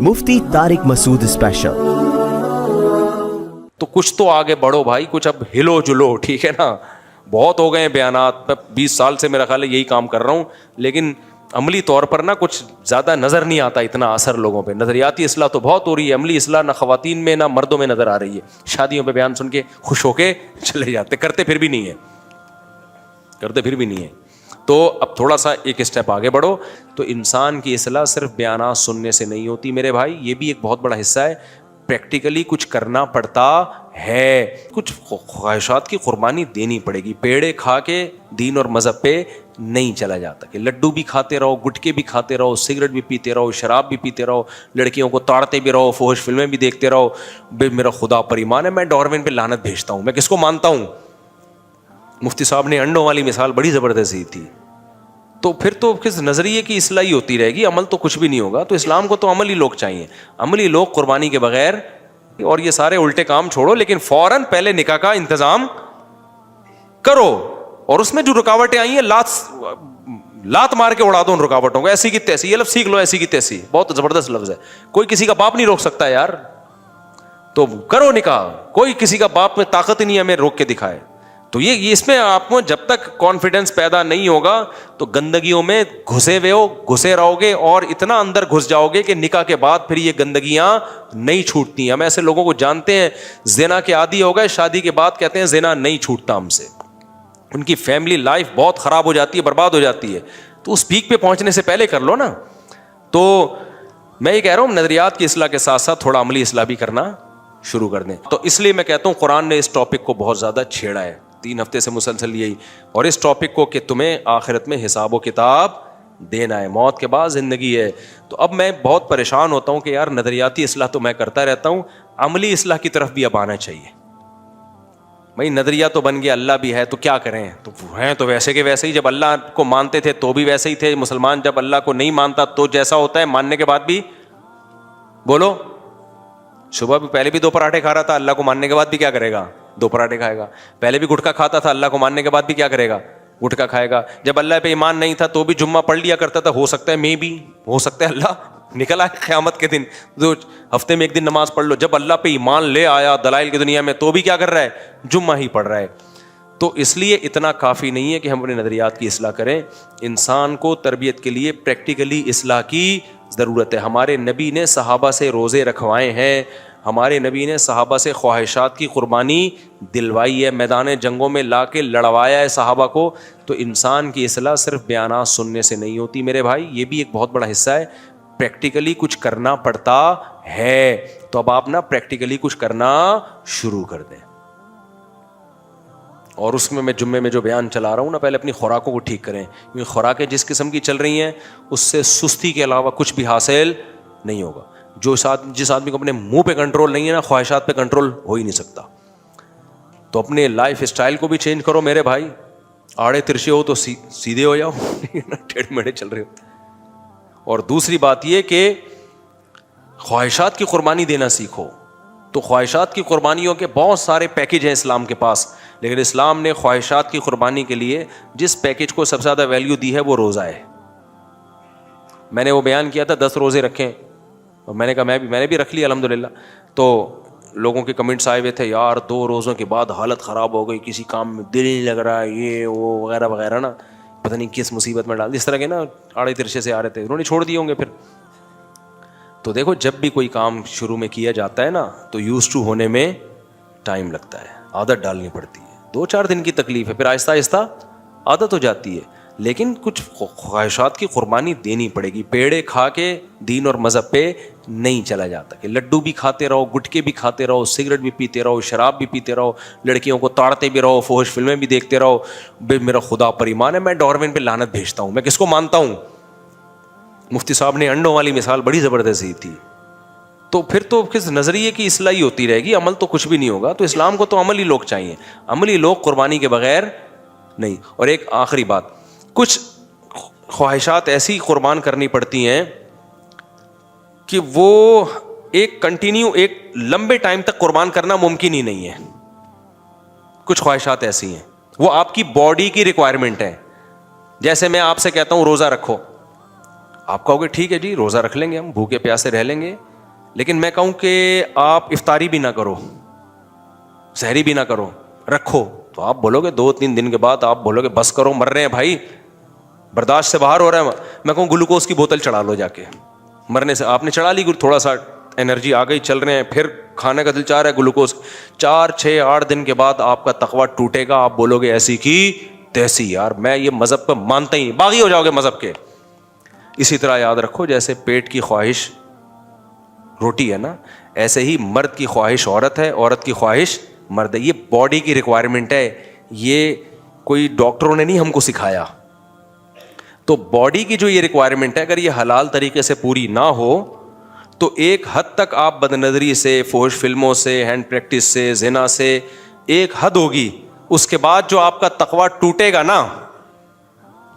मुफ्ती Tariq Masood special. तो कुछ तो आगे बढ़ो भाई, कुछ अब हिलो जुलो, ठीक है ना। बहुत हो गए हैं बयानात, मैं 20 साल से मेरा ख्याल है यही काम कर रहा हूँ, लेकिन अमली तौर पर ना कुछ ज़्यादा नज़र नहीं आता इतना असर लोगों पे। नज़रियाती इस्लाह तो बहुत हो रही है, अमली इस्लाह ना ख़वातीन में ना मर्दों में नज़र आ रही है। शादियों पे बयान सुन के खुश होके चले जाते, करते फिर भी नहीं है, करते फिर भी नहीं है। तो अब थोड़ा सा एक स्टेप आगे बढ़ो। तो इंसान की इस्लाह सिर्फ बयानात सुनने से नहीं होती मेरे भाई, ये भी एक बहुत बड़ा हिस्सा है। प्रैक्टिकली कुछ करना पड़ता है, कुछ ख्वाहिशात की कुर्बानी देनी पड़ेगी। पेड़े खा के दीन और मजहब पे नहीं चला जाता कि लड्डू भी खाते रहो, गुटके भी खाते रहो, सिगरेट भी पीते रहो, शराब भी पीते रहो, लड़कियों को ताड़ते भी रहो, फौज फिल्में भी देखते रहो। बे मेरा खुदा पर ईमान है, मैं डार्विन पे लानत भेजता हूँ। मैं किसको मानता हूँ? मुफ्ती साहब ने अंडों वाली मिसाल बड़ी ज़बरदस्त दी थी। तो फिर तो किस नज़रिए की इस्लाह ही होती रहेगी, अमल तो कुछ भी नहीं होगा। तो इस्लाम को तो अमली लोग चाहिए, अमली लोग कुर्बानी के बगैर। और ये सारे उल्टे काम छोड़ो, लेकिन फौरन पहले निकाह का इंतजाम करो। और उसमें जो रुकावटें आई हैं, लात मार के उड़ा दो उन रुकावटों को, ऐसी की तैसी। ये लफ्ज़ सीख लो, ऐसी की तैसी बहुत ज़बरदस्त लफ्ज़ है। कोई किसी का बाप नहीं रोक सकता यार, तो करो निकाह। कोई किसी का बाप में ताकत ही नहीं है हमें रोक के दिखाए। तो ये इसमें आपको जब तक कॉन्फिडेंस पैदा नहीं होगा तो गंदगियों में घुसे रहोगे और इतना अंदर घुस जाओगे कि निकाह के बाद फिर ये गंदगियां नहीं छूटती। हम ऐसे लोगों को जानते हैं, ज़िना के आदी हो गए, शादी के बाद कहते हैं ज़िना नहीं छूटता हमसे। उनकी फैमिली लाइफ बहुत ख़राब हो जाती है, बर्बाद हो जाती है। तो उस पीक पे पहुंचने से पहले कर लो ना। तो मैं ये कह रहा हूँ, नज़रियात की इस्लाह के साथ साथ थोड़ा अमली इस्लाह भी करना शुरू कर दें। तो इसलिए मैं कहता हूँ कुरान ने इस टॉपिक को बहुत ज़्यादा छेड़ा है 3 हफ्ते से मुसलसल यही, और इस टॉपिक को कि तुम्हें आखिरत में हिसाब व किताब देना है, मौत के बाद ज़िंदगी है। तो अब मैं बहुत परेशान होता हूँ कि यार नज़रियाती इस्लाह तो मैं करता रहता हूँ, अमली इस्लाह की तरफ भी अब आना चाहिए। भाई नज़रिया तो बन गया, अल्लाह भी है, तो क्या करें? तो हैं तो वैसे के वैसे ही। जब अल्लाह को मानते थे तो भी वैसे ही थे। मुसलमान जब अल्लाह को नहीं मानता तो जैसा होता है, मानने के बाद भी। बोलो, सुबह भी पहले भी 2 पराठे खा रहा था, अल्लाह को मानने के बाद भी क्या करेगा? 2 पराठे खाएगा। पहले भी गुटखा खाता था, अल्लाह को मानने के बाद भी क्या करेगा? गुटखा खाएगा। जब अल्लाह पे ईमान नहीं था तो भी जुम्मा पढ़ लिया करता था। हो सकता है मे भी, हो सकता है अल्लाह निकल आए क़यामत के दिन, जो हफ्ते में 1 दिन नमाज पढ़ लो। जब अल्लाह पे ईमान ले आया दलाइल की दुनिया में तो भी क्या कर रहा है? जुम्मा ही पढ़ रहा है। तो इसलिए इतना काफ़ी नहीं है कि हम अपने नज़रियात की इस्लाह करें। इंसान को तरबियत के लिए प्रैक्टिकली इस्लाह की ज़रूरत है। हमारे नबी ने सहाबा से रोज़े रखवाए हैं, हमारे नबी ने सहाबा से ख्वाहिशात की कुर्बानी दिलवाई है, मैदान जंगों में ला के लड़वाया है सहाबा को। तो इंसान की इस्लाह सिर्फ बयानात सुनने से नहीं होती मेरे भाई, ये भी एक बहुत बड़ा हिस्सा है। प्रैक्टिकली कुछ करना पड़ता है। तो अब आप ना प्रैक्टिकली कुछ करना शुरू कर दें। और उसमें मैं जुम्मे में जो बयान चला रहा हूँ ना, पहले अपनी खुराकों को ठीक करें, क्योंकि खुराकें जिस किस्म की चल रही हैं उससे सुस्ती के अलावा कुछ भी हासिल नहीं होगा। जिस आदमी को अपने मुंह पे कंट्रोल नहीं है ना, ख्वाहिशात पे कंट्रोल हो ही नहीं सकता। तो अपने लाइफ स्टाइल को भी चेंज करो मेरे भाई। आड़े तिरछे हो तो सीधे हो जाओ, टेढ़े मेढ़े चल रहे हो। और दूसरी बात यह कि ख्वाहिशात की कुर्बानी देना सीखो। तो ख्वाहिशात की कुर्बानियों के बहुत सारे पैकेज हैं इस्लाम के पास, लेकिन इस्लाम ने ख्वाहिशात की कुर्बानी के लिए जिस पैकेज को सबसे ज़्यादा वैल्यू दी है वो रोज़ा है। मैंने वो बयान किया था 10 रोज़े रखें, और मैंने कहा मैंने भी रख लिया अल्हम्दुलिल्लाह। तो लोगों के कमेंट्स आए हुए थे, यार 2 रोज़ों के बाद हालत ख़राब हो गई, किसी काम में दिल नहीं लग रहा है, ये वो वगैरह वगैरह ना, पता नहीं किस मुसीबत में डाल, इस तरह के ना आड़े तिरछे से आ रहे थे, उन्होंने छोड़ दिए होंगे फिर। तो देखो, जब भी कोई काम शुरू में किया जाता है ना तो यूज़ टू होने में टाइम लगता है, आदत डालनी पड़ती है। 2-4 दिन की तकलीफ है, फिर आहिस्ता आहिस्ता आदत हो जाती है। लेकिन कुछ ख्वाहिशात की कुर्बानी देनी पड़ेगी। पेड़े खा के दीन और मज़हब पे नहीं चला जाता कि लड्डू भी खाते रहो, गुटके भी खाते रहो, सिगरेट भी पीते रहो, शराब भी पीते रहो, लड़कियों को ताड़ते भी रहो, फौज फिल्में भी देखते रहो। बे मेरा खुदा पर ईमान है, मैं डार्विन पे लानत भेजता हूँ। मैं किसको मानता हूँ? मुफ्ती साहब ने अंडों वाली मिसाल बड़ी ज़बरदस्त दी थी। तो फिर तो किस नज़रिए की इस्लाह ही होती रहेगी, अमल तो कुछ भी नहीं होगा। तो इस्लाम को तो अमली लोग चाहिए, अमली लोग कुर्बानी के बगैर नहीं। और एक आखिरी बात, कुछ ख्वाहिशात ऐसी कुर्बान करनी पड़ती हैं कि वो एक लंबे टाइम तक कुर्बान करना मुमकिन ही नहीं है। कुछ ख्वाहिशात ऐसी हैं, वो आपकी बॉडी की रिक्वायरमेंट है। जैसे मैं आपसे कहता हूँ रोज़ा रखो, आप कहोगे ठीक है जी रोज़ा रख लेंगे, हम भूखे प्यासे रह लेंगे, لیکن میں کہوں کہ آپ افطاری بھی نہ کرو, سحری بھی نہ کرو, رکھو, تو آپ بولو گے 2-3 دن کے بعد آپ بولو گے بس کرو, مر رہے ہیں بھائی, برداشت سے باہر ہو رہا ہے. میں کہوں گلوکوز کی بوتل چڑھا لو جا کے, مرنے سے آپ نے چڑھا لی, تھوڑا سا انرجی آ گئی, چل رہے ہیں, پھر کھانے کا دل چاہ رہا ہے گلوکوز, 4-6-8 دن کے بعد آپ کا تقویٰ ٹوٹے گا, آپ بولو گے ایسی کی تیسی, یار میں یہ مذہب پہ مانتا ہی نہیں, باغی ہو جاؤ گے مذہب کے. اسی طرح یاد رکھو جیسے پیٹ کی خواہش روٹی ہے نا, ایسے ہی مرد کی خواہش عورت ہے, عورت کی خواہش مرد ہے. یہ باڈی کی ریکوائرمنٹ ہے, یہ کوئی ڈاکٹروں نے نہیں ہم کو سکھایا. تو باڈی کی جو یہ ریکوائرمنٹ ہے, اگر یہ حلال طریقے سے پوری نہ ہو تو ایک حد تک آپ بد نظری سے, فحش فلموں سے, ہینڈ پریکٹس سے, زنا سے, ایک حد ہوگی. اس کے بعد جو آپ کا تقویٰ ٹوٹے گا نا,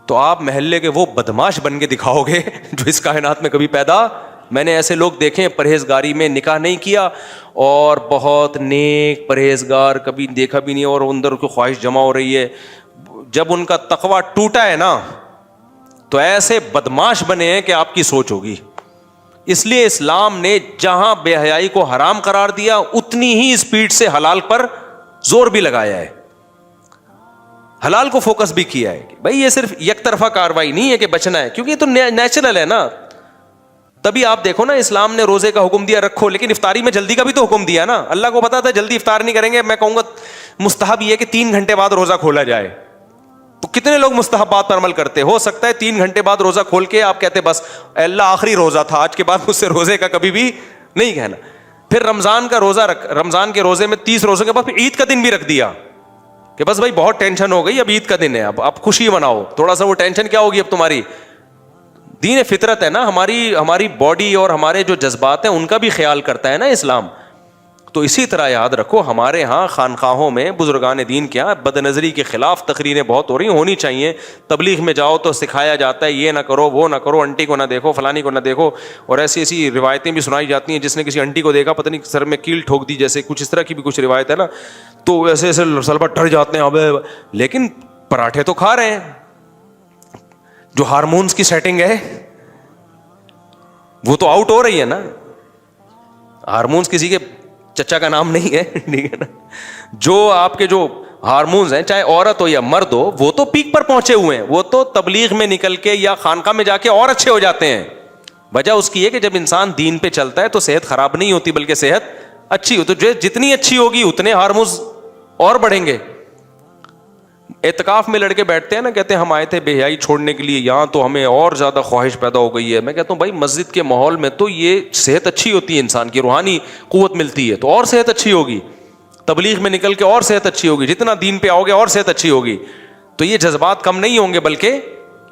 تو آپ محلے کے وہ بدماش بن کے دکھاؤ گے جو اس کائنات میں کبھی پیدا. میں نے ایسے لوگ دیکھے پرہیزگاری میں نکاح نہیں کیا اور بہت نیک پرہیزگار, کبھی دیکھا بھی نہیں, اور اندر کی خواہش جمع ہو رہی ہے. جب ان کا تقویٰ ٹوٹا ہے نا تو ایسے بدماش بنے ہیں کہ آپ کی سوچ ہوگی. اس لیے اسلام نے جہاں بے حیائی کو حرام قرار دیا اتنی ہی اسپیڈ سے حلال پر زور بھی لگایا ہے, حلال کو فوکس بھی کیا ہے. بھائی یہ صرف یک طرفہ کاروائی نہیں ہے کہ بچنا ہے, کیونکہ یہ تو نیچرل ہے نا. تبھی آپ دیکھو نا, اسلام نے روزے کا حکم دیا رکھو, لیکن افطاری میں جلدی کا بھی تو حکم دیا نا. اللہ کو پتا تھا جلدی افطار نہیں کریں گے. میں کہوں گا مستحب یہ کہ 3 گھنٹے بعد روزہ کھولا جائے. تو کتنے لوگ مستحبات پر عمل کرتے؟ ہو سکتا ہے 3 گھنٹے بعد روزہ کھول کے آپ کہتے بس اللہ آخری روزہ تھا, آج کے بعد مجھ سے روزے کا کبھی بھی نہیں کہنا. پھر رمضان کا روزہ رمضان کے روزے میں 30 روزوں کے بعد پھر عید کا دن بھی رکھ دیا کہ بس بھائی بہت ٹینشن ہو گئی, اب عید کا دن ہے, اب آپ خوشی مناؤ. تھوڑا سا وہ ٹینشن کیا ہوگی اب تمہاری. دین فطرت ہے نا, ہماری باڈی اور ہمارے جو جذبات ہیں ان کا بھی خیال کرتا ہے نا اسلام. تو اسی طرح یاد رکھو ہمارے ہاں خانقاہوں میں بزرگان دین کے یہاں بد نظری کے خلاف تقریریں بہت ہو رہی ہیں, ہونی چاہیے. تبلیغ میں جاؤ تو سکھایا جاتا ہے یہ نہ کرو, وہ نہ کرو, انٹی کو نہ دیکھو, فلانی کو نہ دیکھو, اور ایسی ایسی روایتیں بھی سنائی جاتی ہیں. جس نے کسی انٹی کو دیکھا پتہ نہیں سر میں کیل ٹھوک دی, جیسے کچھ اس طرح کی بھی کچھ روایت ہے نا, تو ایسے ایسے سلبا ڈر جاتے ہیں. اب لیکن پراٹھے تو کھا رہے ہیں. جو ہارمونز کی سیٹنگ ہے وہ تو آؤٹ ہو رہی ہے نا. ہارمونز کسی کے چچا کا نام نہیں ہے, ٹھیک ہے نا. جو آپ کے جو ہارمونز ہیں, چاہے عورت ہو یا مرد ہو, وہ تو پیک پر پہنچے ہوئے ہیں. وہ تو تبلیغ میں نکل کے یا خانقاہ میں جا کے اور اچھے ہو جاتے ہیں. وجہ اس کی ہے کہ جب انسان دین پہ چلتا ہے تو صحت خراب نہیں ہوتی بلکہ صحت اچھی ہوتی. تو جتنی اچھی ہوگی اتنے ہارمونز اور بڑھیں گے. اعتکاف میں لڑکے بیٹھتے ہیں نا, کہتے ہیں ہم آئے تھے بے حیائی چھوڑنے کے لیے, یہاں تو ہمیں اور زیادہ خواہش پیدا ہو گئی ہے. میں کہتا ہوں بھائی مسجد کے ماحول میں تو یہ صحت اچھی ہوتی ہے, انسان کی روحانی قوت ملتی ہے, تو اور صحت اچھی ہوگی. تبلیغ میں نکل کے اور صحت اچھی ہوگی, جتنا دین پہ آؤ گے اور صحت اچھی ہوگی. تو یہ جذبات کم نہیں ہوں گے, بلکہ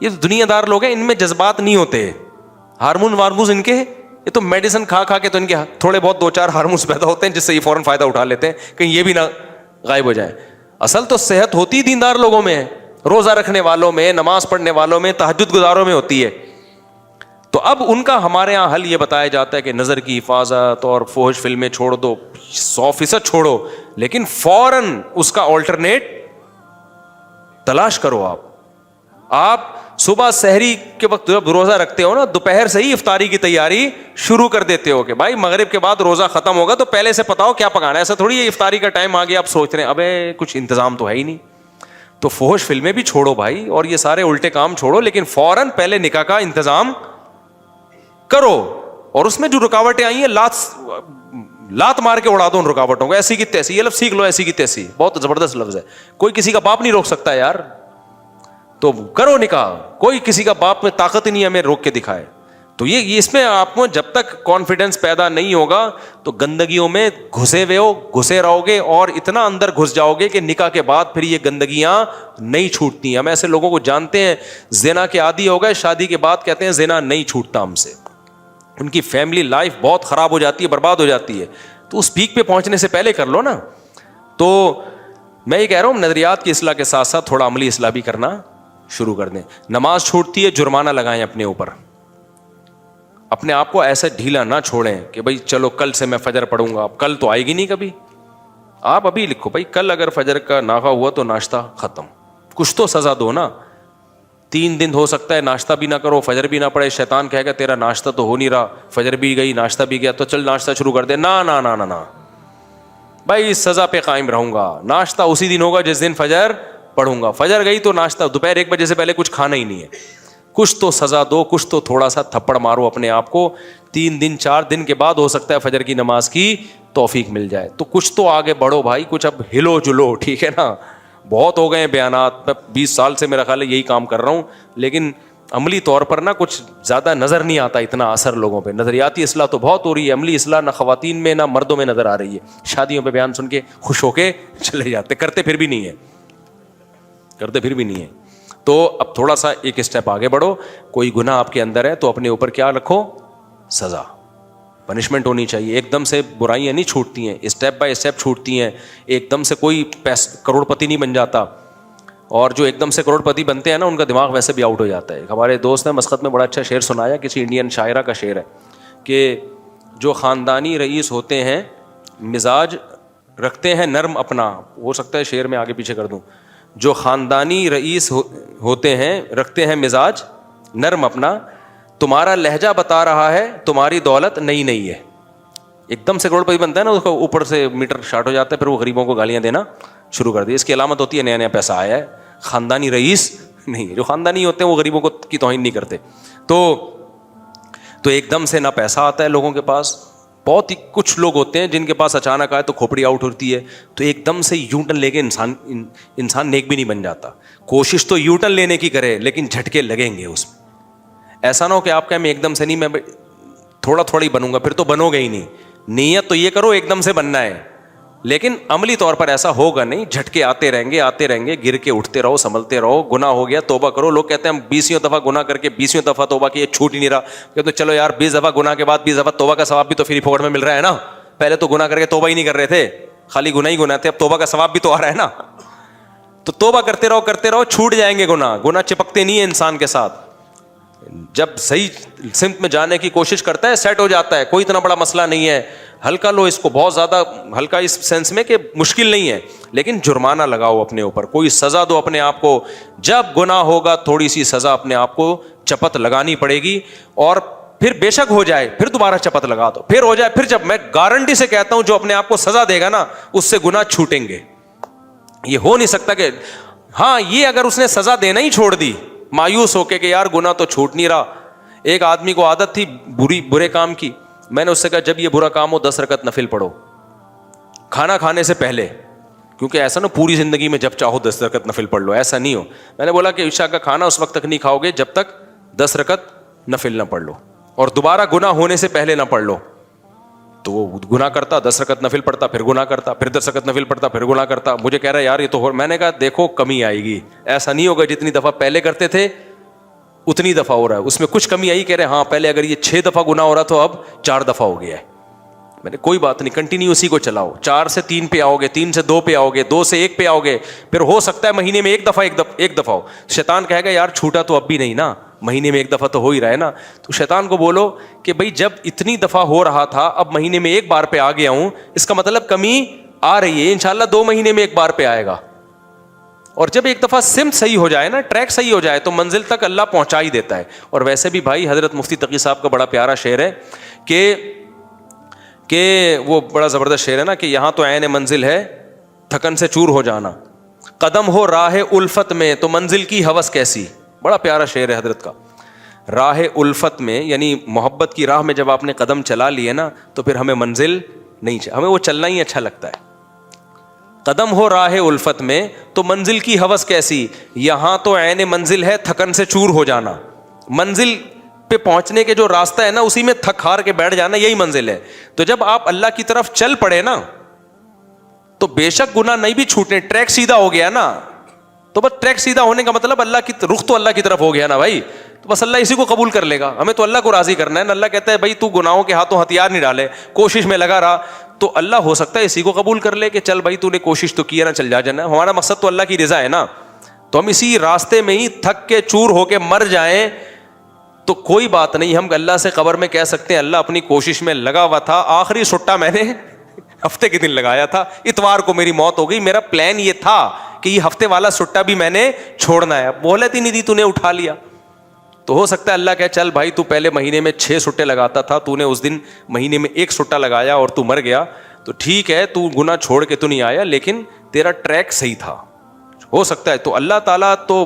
یہ دنیا دار لوگ ہیں, ان میں جذبات نہیں ہوتے. ہارمون وارمونز ان کے, یہ تو میڈیسن کھا کھا کے تو ان کے تھوڑے بہت 2-4 ہارمونز پیدا ہوتے ہیں, جس سے یہ فوراً فائدہ اٹھا لیتے ہیں کہیں یہ بھی نہ غائب ہو جائیں. اصل تو صحت ہوتی دیندار لوگوں میں ہے, روزہ رکھنے والوں میں, نماز پڑھنے والوں میں, تہجد گزاروں میں ہوتی ہے. تو اب ان کا ہمارے ہاں حل یہ بتایا جاتا ہے کہ نظر کی حفاظت اور فحش فلمیں چھوڑ دو, 100% چھوڑو, لیکن فوراً اس کا آلٹرنیٹ تلاش کرو. آپ صبح سحری کے وقت جب روزہ رکھتے ہو نا, دوپہر سے ہی افطاری کی تیاری شروع کر دیتے ہو کہ بھائی مغرب کے بعد روزہ ختم ہوگا تو پہلے سے پتا ہو کیا پکانا ہے. ایسا تھوڑی ہے افطاری کا ٹائم آ گیا آپ سوچ رہے ہیں ابے کچھ انتظام تو ہے ہی نہیں. تو فحش فلمیں بھی چھوڑو بھائی, اور یہ سارے الٹے کام چھوڑو, لیکن فوراً پہلے نکاح کا انتظام کرو. اور اس میں جو رکاوٹیں آئی ہیں لات مار کے اڑا دو ان رکاوٹوں کو, ایسی کی تیسی. یہ لفظ سیکھ لو, ایسی کی تیسی بہت زبردست لفظ ہے. کوئی کسی کا باپ نہیں روک سکتا یار, تو کرو نکاح. کوئی کسی کا باپ میں طاقت ہی نہیں ہمیں روک کے دکھائے. تو یہ اس میں آپ کو جب تک کانفیڈنس پیدا نہیں ہوگا تو گندگیوں میں گھسے رہو گے, اور اتنا اندر گھس جاؤ گے کہ نکاح کے بعد پھر یہ گندگیاں نہیں چھوٹتی. ہم ایسے لوگوں کو جانتے ہیں زنا کے عادی ہو گئے, شادی کے بعد کہتے ہیں زنا نہیں چھوٹتا ہم سے. ان کی فیملی لائف بہت خراب ہو جاتی ہے, برباد ہو جاتی ہے. تو اس پیک پہ پہنچنے سے پہلے کر لو نا. تو میں یہ کہہ رہا ہوں نظریات کی اصلاح کے ساتھ ساتھ تھوڑا عملی اصلاح بھی کرنا شروع کر دیں. نماز چھوٹتی ہے, جرمانہ لگائیں اپنے اوپر. اپنے آپ کو ایسا ڈھیلا نہ چھوڑیں کہ بھائی چلو کل سے میں فجر پڑھوں گا. اب کل تو آئے گی نہیں کبھی. آپ ابھی لکھو بھائی کل اگر فجر کا ناغہ ہوا تو ناشتہ ختم, کچھ تو سزا دو نا. 3 दिन हो सकता है नाश्ता भी ना करो, फजर भी ना पड़े, शैतान कहेगा तेरा नाश्ता तो हो नहीं रहा, फजर भी गई नाश्ता भी गया, तो चल नाश्ता शुरू कर दे। ना ना ना ना ना भाई, इस सज़ा पे कायम रहूँगा। नाश्ता उसी दिन होगा जिस दिन फजर पढ़ूंगा। फजर गई तो नाश्ता, दोपहर 1 बजे से पहले कुछ खाना ही नहीं है। कुछ तो सज़ा दो, कुछ तो थोड़ा सा थप्पड़ मारो अपने आप को। 3 दिन 4 दिन के बाद हो सकता है फजर की नमाज की तौफीक मिल जाए। तो कुछ तो आगे बढ़ो भाई, कुछ अब हिलो जुलो, ठीक है ना। बहुत हो गए बयानात, मैं 20 साल से मेरा ख्याल है यही काम कर रहा हूँ, लेकिन अमली तौर पर ना कुछ ज़्यादा नज़र नहीं आता इतना असर लोगों पे। नज़रियाती इस्लाह तो बहुत हो रही है, अमली इस्लाह ना ख़वातीन में ना मर्दों में नज़र आ रही है। शादियों पे बयान सुन के खुश होके चले जाते, करते फिर भी नहीं है, करते फिर भी नहीं है। तो अब थोड़ा सा एक स्टेप आगे बढ़ो। कोई गुनाह आपके अंदर है तो अपने ऊपर क्या रखो? सज़ा, पनिशमेंट होनी चाहिए। एकदम से बुराइयाँ नहीं छूटती हैं, स्टेप बाय स्टेप छूटती हैं। एकदम से कोई करोड़पति नहीं बन जाता, और जो एकदम से करोड़पति बनते हैं ना, उनका दिमाग वैसे भी आउट हो जाता है। हमारे दोस्त ने मस्कत में बड़ा अच्छा शेर सुनाया, किसी इंडियन शायरा का शेर है कि जो ख़ानदानी रईस होते हैं मिजाज रखते हैं नर्म अपना। हो सकता है शेर में आगे पीछे कर दूं। जो ख़ानदानी रईस होते हैं रखते हैं मिजाज नर्म अपना, तुम्हारा लहजा बता रहा है तुम्हारी दौलत नई नई है। एकदम से करोड़पति बनता है ना, उसका ऊपर से मीटर शार्ट हो जाता है, फिर वो गरीबों को गालियाँ देना शुरू कर दी। इसकी अलामत होती है नया नया पैसा आया है। ख़ानदानी रईस नहीं, जो ख़ानदानी होते हैं वो गरीबों को की तौहीन नहीं करते। तो एकदम से ना पैसा आता है लोगों के पास। बहुत ही कुछ लोग होते हैं जिनके पास अचानक आए तो खोपड़ी आउट होती है, तो एकदम से यू टर्न लेके इंसान नेक भी नहीं बन जाता। कोशिश तो यू टर्न लेने की करे, लेकिन झटके लगेंगे उसमें। ऐसा ना हो कि आप कहें मैं एकदम से नहीं, मैं थोड़ा थोड़ा ही बनूंगा, फिर तो बनोगे ही नहीं। नीयत तो ये करो एकदम से बनना है, लेकिन अमली तौर पर ऐसा होगा नहीं। झटके आते रहेंगे, गिर के उठते रहो, संभलते रहो। गुनाह हो गया तौबा करो। लोग कहते हैं हम 20वीं दफ़ा गुनाह करके 20वीं दफ़ा तौबा की, छूट ही नहीं रहा। कहते चलो यार 20 दफ़ा गुनाह के बाद 20 दफ़ा तौबा का सवाब भी तो फ्री फोकट में मिल रहा है ना। पहले तो गुनाह करके तौबा ही नहीं कर रहे थे, खाली गुनाह ही गुनाह थे, अब तौबा का सवाब भी तो आ रहा है ना। तो तौबा करते रहो, छूट जाएंगे गुनाह चिपकते नहीं है इंसान के साथ। जब सही सिमत में जाने की कोशिश करता है सेट हो जाता है। कोई इतना बड़ा मसला नहीं है, हल्का लो इसको, बहुत ज़्यादा हल्का इस सेंस में कि मुश्किल नहीं है, लेकिन जुर्माना लगाओ अपने ऊपर, कोई सज़ा दो अपने आप को। जब गुनाह होगा थोड़ी सी सज़ा अपने आप को चपत लगानी पड़ेगी, और फिर बेशक हो जाए फिर दोबारा चपत लगा दो, फिर हो जाए फिर। जब मैं गारंटी से कहता हूं जो अपने आप को सज़ा देगा ना, उससे गुनाह छूटेंगे। ये हो नहीं सकता कि हाँ, ये अगर उसने सज़ा देना ही छोड़ दी मायूस होके कि यार गुनाह तो छूट नहीं रहा। एक आदमी को आदत थी बुरे काम की। मैंने उससे कहा जब ये बुरा काम हो 10 रकत नफिल पढ़ो खाना खाने से पहले, क्योंकि ऐसा ना पूरी ज़िंदगी में जब चाहो 10 रकत नफिल पढ़ लो, ऐसा नहीं हो। मैंने बोला कि इशा का खाना उस वक्त तक नहीं खाओगे जब तक 10 रकत नफिल ना पढ़ लो, और दोबारा गुनाह होने से पहले ना पढ़ लो। तो वो गुनाह करता, 10 रकत नफिल पढ़ता, फिर गुनाह करता, फिर 10 रकत नफिल पढ़ता, फिर गुनाह करता। मुझे कह रहा है यार ये तो हो। मैंने कहा देखो कमी आएगी, ऐसा नहीं होगा जितनी दफ़ा पहले करते थे उतनी दफ़ा हो रहा है, उसमें कुछ कमी आई। कह रहे हाँ पहले अगर ये 6 दफ़ा गुनाह हो रहा तो अब 4 दफ़ा हो गया है। मैंने कोई बात नहीं, कंटिन्यू उसी को चलाओ। 4 से 3 पे आओगे, 3 से 2 पे आओगे, 2 से 1 पे आओगे, फिर हो सकता है महीने में एक दफ़ा हो। शैतान कहेगा यार छूटा तो अब भी नहीं ना, महीने में एक दफ़ा तो हो ही रहा है ना। तो शैतान को बोलो कि भाई जब इतनी दफ़ा हो रहा था, अब महीने में एक बार पे आ गया हूँ, इसका मतलब कमी आ रही है, इंशाल्लाह 2 महीने में एक बार पे आएगा। और जब एक दफ़ा सिमत सही हो जाए ना, ट्रैक सही हो जाए, तो मंजिल तक अल्लाह पहुँचा ही देता है। और वैसे भी भाई हज़रत मुफ्ती तकी साहब का बड़ा प्यारा शेर है कि वो बड़ा ज़बरदस्त शेर है ना कि यहाँ तो ऐन मंजिल है थकन से चूर हो जाना, कदम हो राह उल्फत में तो मंजिल की हवस कैसी। बड़ा प्यारा शेर है हजरत का। राह उल्फत में यानी मोहब्बत की राह में जब आपने कदम चला लिए ना, तो फिर हमें मंजिल नहीं चाहिए, हमें वो चलना ही अच्छा लगता है। कदम हो राह उल्फत में तो मंजिल की हवस कैसी, यहाँ तो ऐन मंजिल है थकन से चूर हो जाना। मंजिल पे पहुंचने के जो रास्ता है ना, उसी में थक हार के बैठ जाना, यही मंजिल है। तो जब आप अल्लाह की तरफ चल पड़े ना, तो बेशक गुनाह नहीं भी छूटने, ट्रैक सीधा हो गया ना। तो बस ट्रैक सीधा होने का मतलब अल्लाह की रुख तो अल्लाह की तरफ हो गया ना भाई, तो बस अल्लाह इसी को कबूल कर लेगा। हमें तो अल्लाह को राजी करना है ना। अल्लाह कहता है भाई तू गुनाहों के हाथों हथियार नहीं डाले, कोशिश में लगा रहा, तो अल्लाह हो सकता है इसी को कबूल कर ले कि चल भाई तूने कोशिश तो की है ना, चल जा जाना। हमारा मकसद तो अल्लाह की रजा है ना। तो हम इसी रास्ते में ही थक के चूर होके मर जाएं तो कोई बात नहीं, हम अल्लाह से कब्र में कह सकते हैं अल्लाह अपनी कोशिश में लगा हुआ था, आखिरी सुट्टा मैंने हफ्ते के दिन लगाया था, इतवार को मेरी मौत हो गई, मेरा प्लान ये था کہ یہ ہفتے والا سٹا بھی میں نے چھوڑنا ہے. اب مہلت ہی نہیں دی, تو نے اٹھا لیا. تو ہو سکتا ہے اللہ کہے چل بھائی تو پہلے مہینے میں 6 سٹے لگاتا تھا, تو نے اس دن مہینے میں 1 سٹا لگایا اور تو مر گیا, تو ٹھیک ہے تو گناہ چھوڑ کے تو نہیں آیا, لیکن تیرا ٹریک صحیح تھا. ہو سکتا ہے تو اللہ تعالیٰ تو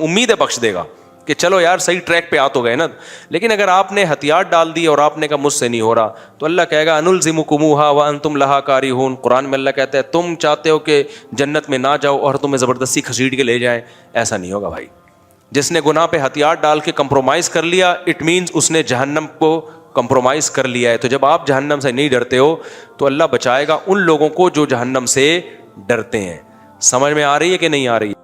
امید ہے بخش دے گا کہ چلو یار صحیح ٹریک پہ آ تو گئے نا. لیکن اگر آپ نے ہتھیار ڈال دی اور آپ نے کہا مجھ سے نہیں ہو رہا, تو اللہ کہے گا انلزمکموہا وانتم لہا کارہون. قرآن میں اللہ کہتا ہے تم چاہتے ہو کہ جنت میں نہ جاؤ اور تمہیں زبردستی گھسیٹ کے لے جائیں, ایسا نہیں ہوگا بھائی. جس نے گناہ پہ ہتھیار ڈال کے کمپرومائز کر لیا, اٹ مینز اس نے جہنم کو کمپرومائز کر لیا ہے. تو جب آپ جہنم سے نہیں ڈرتے ہو تو اللہ بچائے گا ان لوگوں کو جو جہنم سے ڈرتے ہیں. سمجھ میں آ رہی ہے کہ نہیں آ رہی ہے؟